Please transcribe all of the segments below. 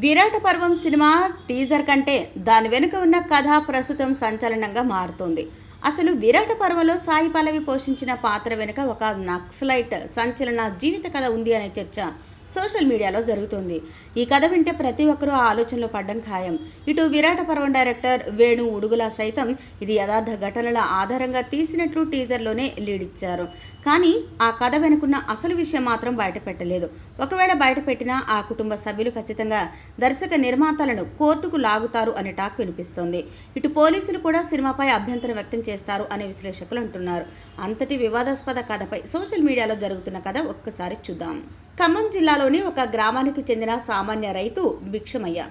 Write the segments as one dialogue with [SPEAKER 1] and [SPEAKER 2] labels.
[SPEAKER 1] విరాట పర్వం cinema teaser కంటే దాని వెనుక ఉన్న కథ ప్రస్తుతం సంచలనంగా మారుతోంది. అసలు విరాట పర్వంలో సాయి పల్లవి పోషించిన పాత్ర వెనుక ఒక నక్సలైట్ సంచలన జీవిత కథ ఉంది అనే చర్చ సోషల్ మీడియాలో జరుగుతుంది. ఈ కథ వింటే ప్రతి ఒక్కరూ ఆ ఆలోచనలో పడ్డం ఖాయం. ఇటు విరాట పర్వం డైరెక్టర్ వేణు ఉడుగుల సైతం ఇది యథార్థ ఘటనల ఆధారంగా తీసినట్లు టీజర్లోనే లీడ్ ఇచ్చారు. కానీ ఆ కథ వెనుకున్న అసలు విషయం మాత్రం బయట పెట్టలేదు. ఒకవేళ బయట పెట్టినా ఆ కుటుంబ సభ్యులు ఖచ్చితంగా దర్శక నిర్మాతలను కోర్టుకు లాగుతారు అనే టాక్ వినిపిస్తోంది. ఇటు పోలీసులు కూడా సినిమాపై అభ్యంతరం వ్యక్తం చేస్తారు అనే విశ్లేషకులు అంటున్నారు. అంతటి వివాదాస్పద కథపై సోషల్ మీడియాలో జరుగుతున్న కథ ఒక్కసారి చూద్దాం. ఖమ్మం జిల్లాలోని ఒక గ్రామానికి చెందిన సామాన్య రైతు భిక్షమయ్య.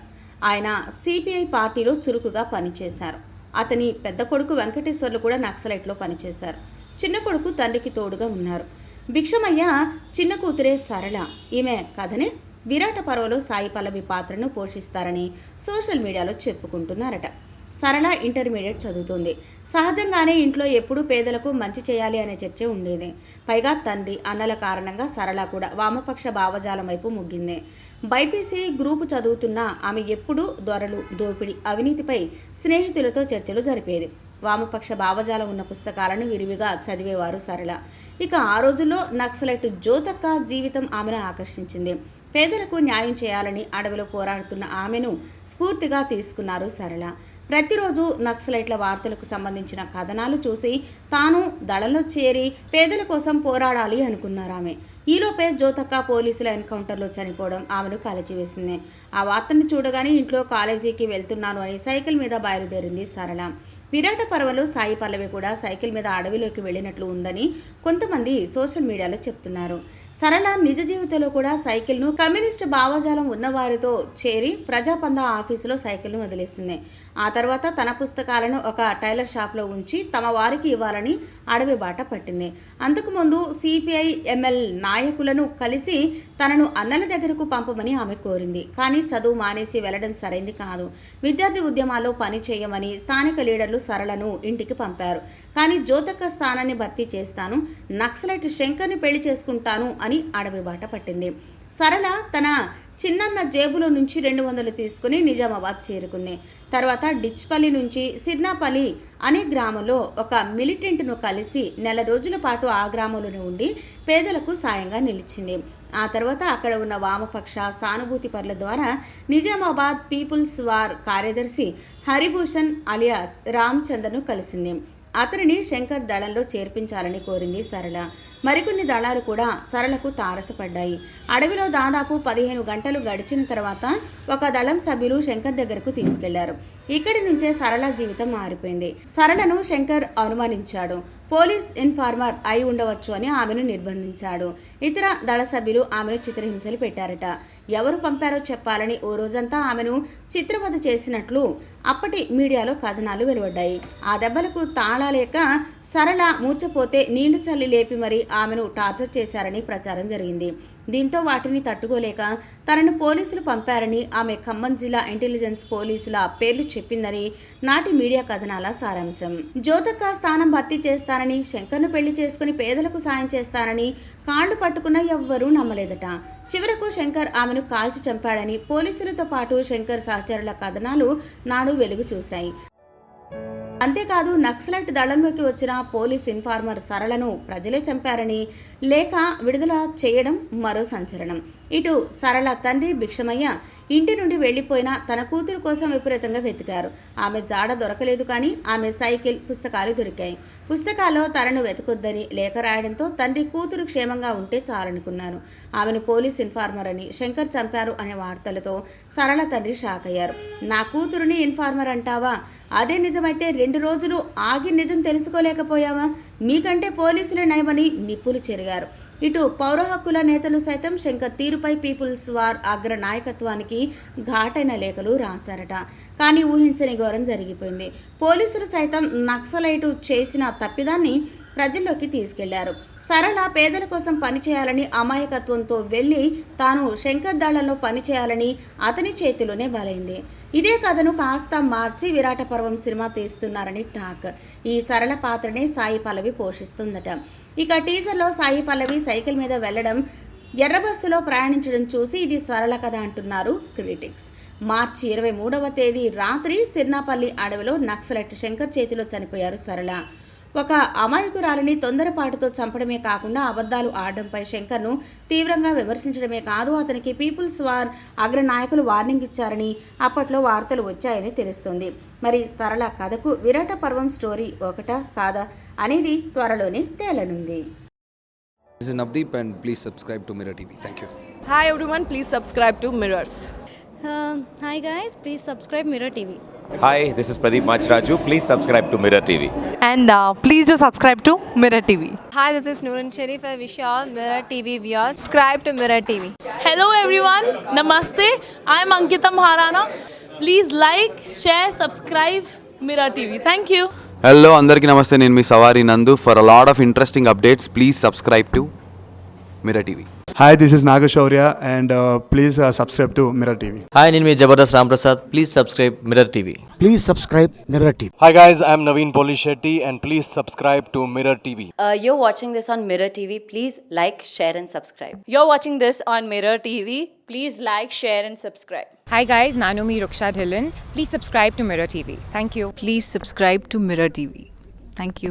[SPEAKER 1] ఆయన సిపిఐ పార్టీలో చురుకుగా పనిచేశారు. అతని పెద్ద కొడుకు వెంకటేశ్వర్లు కూడా నక్సలైట్లో పనిచేశారు. చిన్న కొడుకు తండ్రికి తోడుగా ఉన్నారు. భిక్షమయ్య చిన్న కూతురే సరళ. ఈమె కథనే విరాట పర్వంలో సాయి పల్లవి పాత్రను పోషిస్తారని సోషల్ మీడియాలో చెప్పుకుంటున్నారట. సరళ ఇంటర్మీడియట్ చదువుతుంది. సహజంగానే ఇంట్లో ఎప్పుడూ పేదలకు మంచి చేయాలి అనే చర్చ ఉండేది. పైగా తండ్రి అన్నల కారణంగా సరళ కూడా వామపక్ష భావజాలం వైపు ముగ్గింది. బైపీసీ గ్రూపు చదువుతున్న ఆమె ఎప్పుడూ దొరలు, దోపిడీ, అవినీతిపై స్నేహితులతో చర్చలు జరిపేది. వామపక్ష భావజాలం ఉన్న పుస్తకాలను విరివిగా చదివేవారు సరళ. ఇక ఆ రోజుల్లో నక్సలైట్ జ్యోతక్క జీవితం ఆమెను ఆకర్షించింది. పేదలకు న్యాయం చేయాలని అడవిలో పోరాడుతున్న ఆమెను స్ఫూర్తిగా తీసుకున్నారు సరళ. ప్రతిరోజు నక్సలైట్ల వార్తలకు సంబంధించిన కథనాలు చూసి తాను దళంలో చేరి పేదల కోసం పోరాడాలి అనుకున్నారు ఆమె. ఈలోపే జ్యోతక్క పోలీసుల ఎన్కౌంటర్లో చనిపోవడం ఆమెను కలచివేసింది. ఆ వార్తను చూడగానే ఇంట్లో కాలేజీకి వెళ్తున్నాను అని సైకిల్ మీద బయలుదేరింది సరళ. విరాట పర్వంలో సాయి పల్లవి కూడా సైకిల్ మీద అడవిలోకి వెళ్ళినట్లు ఉందని కొంతమంది సోషల్ మీడియాలో చెప్తున్నారు. సరళ నిజ జీవితంలో కూడా సైకిల్ను కమ్యూనిస్టు భావజాలం ఉన్నవారితో చేరి ప్రజాపంద ఆఫీసులో సైకిల్ను వదిలేసింది. ఆ తర్వాత తన పుస్తకాలను ఒక టైలర్ షాప్లో ఉంచి తమ వారికి ఇవ్వాలని అడవి బాట పట్టింది. అంతకుముందు సిపిఐ ఎంఎల్ నాయకులను కలిసి తనను అన్నల దగ్గరకు పంపమని ఆమె కోరింది. కానీ చదువు మానేసి వెళ్లడం సరైంది కాదు. విద్యార్థి ఉద్యమాల్లో పని చేయమని స్థానిక లీడర్లు సరళను ఇంటికి పంపారు. కానీ జ్యోతక్క స్థానాన్ని భర్తీ చేస్తాను, నక్సలైట్ శంకర్ని పెళ్లి చేసుకుంటాను అని అడవి బాట పట్టింది. సరళ తన చిన్నన్న జేబులో నుంచి 200 తీసుకుని నిజామాబాద్ చేరుకుంది. తర్వాత డిచ్పల్లి నుంచి సిర్నాపల్లి అనే గ్రామంలో ఒక మిలిటెంట్ను కలిసి నెల రోజుల పాటు ఆ గ్రామంలోనే ఉండి పేదలకు సాయంగా నిలిచింది. ఆ తర్వాత అక్కడ ఉన్న వామపక్ష సానుభూతి పరుల ద్వారా నిజామాబాద్ పీపుల్స్ వార్ కార్యదర్శి హరిభూషణ్ అలియాస్ రామచంద్రను కలిసింది. అతనిని శంకర్ దళంలో చేర్పించాలని కోరింది సరళ. మరికొన్ని దళాలు కూడా సరళకు తారసపడ్డాయి. అడవిలో దాదాపు 15 గంటలు గడిచిన తర్వాత ఒక దళం సభ్యులు శంకర్ దగ్గరకు తీసుకెళ్లారు. ఇక్కడి నుంచే సరళ జీవితం మారిపోయింది. సరళను శంకర్ అనుమానించాడు. పోలీస్ ఇన్ఫార్మర్ అయి ఉండవచ్చు అని ఆమెను నిర్బంధించాడు. ఇతర దళ సభ్యులు ఆమెను చిత్రహింసలు పెట్టారట. ఎవరు పంపారో చెప్పాలని ఓ రోజంతా ఆమెను చిత్రవధ చేసినట్లు అప్పటి మీడియాలో కథనాలు వెలువడ్డాయి. ఆ దెబ్బలకు తాళలేక సరళ మూర్చపోతే నీళ్లు చల్లి లేపి మరీ ఆమెను టార్చర్ చేశారని ప్రచారం జరిగింది. దీంతో వాటిని తట్టుకోలేక తనను పోలీసులు పంపారని ఆమె ఖమ్మం జిల్లా ఇంటెలిజెన్స్ పోలీసుల పేర్లు చెప్పిందని నాటి మీడియా కథనాల సారాంశం. జ్యోతక్క స్థానం భర్తీ చేస్తానని, శంకర్ను పెళ్లి చేసుకుని పేదలకు సాయం చేస్తానని కాళ్లు పట్టుకున్న ఎవ్వరూ నమ్మలేదట. చివరకు శంకర్ ఆమెను కాల్చి చంపాడని పోలీసులతో పాటు శంకర్ సహచరుల కథనాలు నాడు వెలుగు చూశాయి. అంతేకాదు నక్సలైట్ దళంలోకి వచ్చిన పోలీస్ ఇన్ఫార్మర్ సరళను ప్రజలే చంపారని లేక విడుదల చేయడం మరో సంచలనం. ఇటు సరళ తండ్రి భిక్షమయ్య ఇంటి నుండి వెళ్లిపోయిన తన కూతురు కోసం విపరీతంగా వెతికారు. ఆమె జాడ దొరకలేదు. కానీ ఆమె సైకిల్, పుస్తకాలు దొరికాయి. పుస్తకాల్లో తనను వెతకొద్దని లేఖ రాయడంతో తండ్రి కూతురు క్షేమంగా ఉంటే చాలనుకున్నారు. ఆమెను పోలీస్ ఇన్ఫార్మర్ అని శంకర్ చంపారు అనే వార్తలతో సరళ తండ్రి షాక్ అయ్యారు. నా కూతురుని ఇన్ఫార్మర్ అంటావా? అదే నిజమైతే 2 రోజులు ఆగి నిజం తెలుసుకోలేకపోయావా? మీకంటే పోలీసులే నయమని నిప్పులు చెరిగారు. ఇటు పౌర హక్కుల నేతలు సైతం శంకర్ తీరుపై పీపుల్స్ వార్ అగ్ర నాయకత్వానికి ఘాటైన లేఖలు రాశారట. కానీ ఊహించని ఘోరం జరిగిపోయింది. పోలీసులు సైతం నక్సలైటు చేసిన తప్పిదాన్ని ప్రజల్లోకి తీసుకెళ్లారు. సరళ పేదల కోసం పనిచేయాలని అమాయకత్వంతో వెళ్లి తాను శంకర్ దళంలో పనిచేయాలని అతని చేతిలోనే బలైంది. ఇదే కథను కాస్త మార్చి విరాట పర్వం సినిమా తీస్తున్నారని టాక్. ఈ సరళ పాత్రనే సాయి పల్లవి పోషిస్తుందట. ఇక టీజర్లో సాయి పల్లవి సైకిల్ మీద వెళ్లడం ఎర్రబస్సులో ప్రయాణించడం చూసి ఇది సరళ కథ అంటున్నారు క్రిటిక్స్. మార్చి 23వ తేదీ రాత్రి సిర్నాపల్లి అడవిలో నక్సలైట్ శంకర్ చేతిలో చనిపోయారు సరళ. ఒక అమాయకురాలిని తొందరపాటుతో చంపడమే కాకుండా అబద్ధాలు ఆడడంపై శంకర్ను తీవ్రంగా విమర్శించడమే కాదు, అతనికి పీపుల్స్ వార్ అగ్రనాయకులు వార్నింగ్ ఇచ్చారని అప్పట్లో వార్తలు వచ్చాయని తెలుస్తుంది. మరి సరళ కథకు విరాట పర్వం స్టోరీ ఒకటా కాదా అనేది త్వరలోనే తేలనుంది.
[SPEAKER 2] This is Navdeep and please subscribe to Mirror TV. Thank you.
[SPEAKER 3] Hi everyone, please subscribe to Mirrors.
[SPEAKER 4] Hi guys, please subscribe Mirror TV.
[SPEAKER 5] Hi, this is Pradeep Machraju. Please subscribe to Mirror TV.
[SPEAKER 6] And please do subscribe to Mirror TV.
[SPEAKER 3] Hi, this is Noorun Sharif. I wish you all Mirror TV viewers subscribe to Mirror TV.
[SPEAKER 7] Hello everyone, Namaste. I am Ankita Maharana. Please like, share, subscribe Mirror TV. Thank you.
[SPEAKER 8] Hello అందరికీ నమస్తే, నేను మీ సవారి నందు. For a lot of interesting updates please subscribe to mirror TV.
[SPEAKER 9] Hi, this is Nagashaurya and please subscribe to Mirror TV.
[SPEAKER 10] Hi, నేను మీ Jabardasth Ramprasad. Please subscribe Mirror TV.
[SPEAKER 11] Please subscribe Mirror TV.
[SPEAKER 12] Hi guys, I'm Naveen Polishetty and please subscribe to Mirror TV.
[SPEAKER 13] You're watching this on Mirror TV. Please like, share and subscribe.
[SPEAKER 7] You're watching this on Mirror TV. Please like, share and subscribe.
[SPEAKER 6] Hi guys, Nanumi Ruksha Dhillon. Please subscribe to Mirror TV. Thank you.
[SPEAKER 4] Please subscribe to Mirror TV. Thank you.